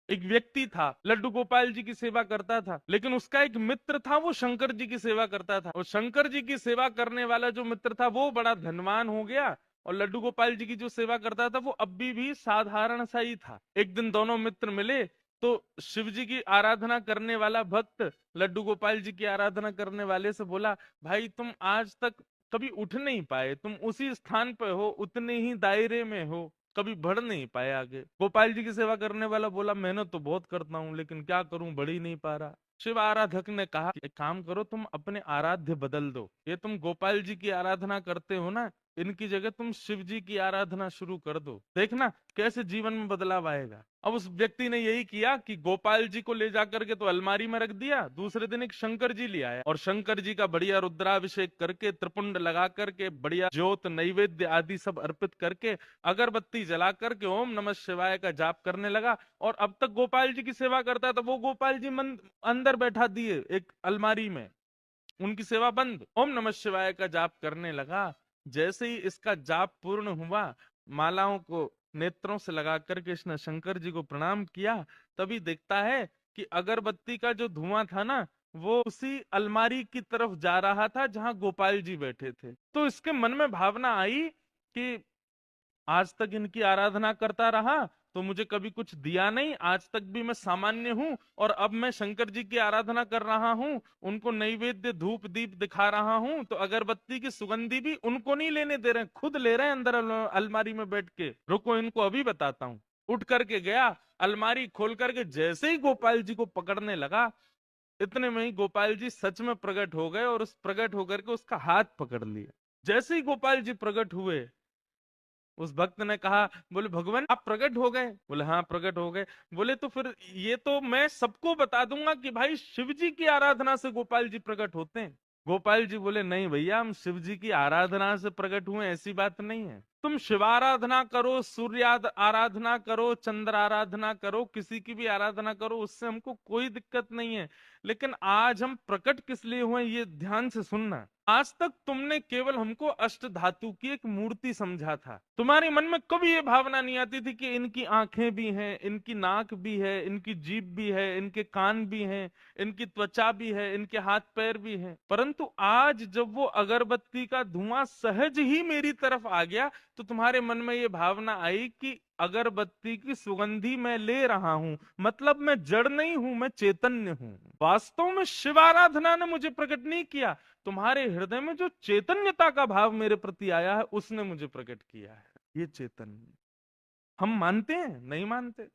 एक व्यक्ति था, लड्डू गोपाल जी की सेवा करता था, लेकिन उसका एक मित्र था, वो शंकर जी की सेवा करता था। और शंकर जी की सेवा करने वाला जो मित्र था वो बड़ा धनवान हो गया, और लड्डू गोपाल जी की जो सेवा करता था वो अब भी साधारण सा ही था। एक दिन दोनों मित्र मिले, तो शिव जी की आराधना करने वाला भक्त लड्डू गोपाल जी की आराधना करने वाले से बोला, भाई तुम आज तक कभी उठ नहीं पाए, तुम उसी स्थान पे हो, उतने ही दायरे में हो, कभी बढ़ नहीं पाए आगे। गोपाल जी की सेवा करने वाला बोला, मेहनत तो बहुत करता हूँ लेकिन क्या करूं, बढ़ ही नहीं पा रहा। शिव आराधक ने कहा, एक काम करो, तुम अपने आराध्य बदल दो। ये तुम गोपाल जी की आराधना करते हो ना, इनकी जगह तुम शिव जी की आराधना शुरू कर दो, देखना कैसे जीवन में बदलाव आएगा। अब उस व्यक्ति ने यही किया कि गोपाल जी को ले जाकर के तो अलमारी में रख दिया, दूसरे दिन एक शंकर जी ले आया और शंकर जी का बढ़िया रुद्राभिषेक करके, त्रिपुंड लगा करके, बढ़िया ज्योत नैवेद्य आदि सब अर्पित करके, अगरबत्ती जला करके ओम नमः शिवाय का जाप करने लगा। और अब तक गोपाल जी की सेवा करता था, वो गोपाल जी मन अंदर बैठा दिए एक अलमारी में, उनकी सेवा बंद, ओम नमः शिवाय का जाप करने लगा। जैसे ही इसका जाप पूर्ण हुआ, मालाओं को नेत्रों से लगा करके इसने शंकर जी को प्रणाम किया, तभी देखता है कि अगरबत्ती का जो धुआं था ना, वो उसी अलमारी की तरफ जा रहा था जहां गोपाल जी बैठे थे। तो इसके मन में भावना आई कि आज तक इनकी आराधना करता रहा तो मुझे कभी कुछ दिया नहीं, आज तक भी मैं सामान्य हूं, और अब मैं शंकर जी की आराधना कर रहा हूं, उनको नैवेद्य धूप दीप दिखा रहा हूं, तो अगरबत्ती की सुगंधी भी उनको नहीं लेने दे रहे हैं, खुद ले रहे हैं अंदर अलमारी में बैठ के। रुको इनको अभी बताता हूं। उठ करके गया, अलमारी खोल करके जैसे ही गोपाल जी को पकड़ने लगा, इतने में ही गोपाल जी सच में प्रकट हो गए, और उस प्रकट होकर के उसका हाथ पकड़ लिया। जैसे ही गोपाल जी प्रकट हुए, उस भक्त ने कहा, बोले भगवान आप प्रकट हो गए? बोले हाँ प्रकट हो गए। बोले तो फिर ये तो मैं सबको बता दूंगा कि भाई शिव जी की आराधना से गोपाल जी प्रकट होते हैं। गोपाल जी बोले, नहीं भैया, हम शिव जी की आराधना से प्रकट हुए ऐसी बात नहीं है। तुम शिव आराधना करो, सूर्य आराधना करो, चंद्र आराधना करो, किसी की भी आराधना करो, उससे हमको कोई दिक्कत नहीं है। लेकिन आज हम प्रकट किस लिए हुए ये ध्यान से सुनना। आज तक तुमने केवल हमको अष्ट धातु की एक मूर्ति समझा था, तुम्हारे मन में कभी ये भावना नहीं आती थी कि इनकी आंखें भी हैं, इनकी नाक भी है, इनकी जीभ भी है, इनके कान भी हैं, इनकी त्वचा भी है, इनके हाथ पैर भी हैं। परंतु आज जब वो अगरबत्ती का धुआं सहज ही मेरी तरफ आ गया, तो तुम्हारे मन में ये भावना आई कि अगरबत्ती की सुगंधी मैं ले रहा हूं, मतलब मैं जड़ नहीं हूं, मैं चैतन्य हूं। वास्तव में शिव आराधना ने मुझे प्रकट नहीं किया, तुम्हारे हृदय में जो चैतन्यता का भाव मेरे प्रति आया है उसने मुझे प्रकट किया है। ये चैतन्य हम मानते हैं, नहीं मानते?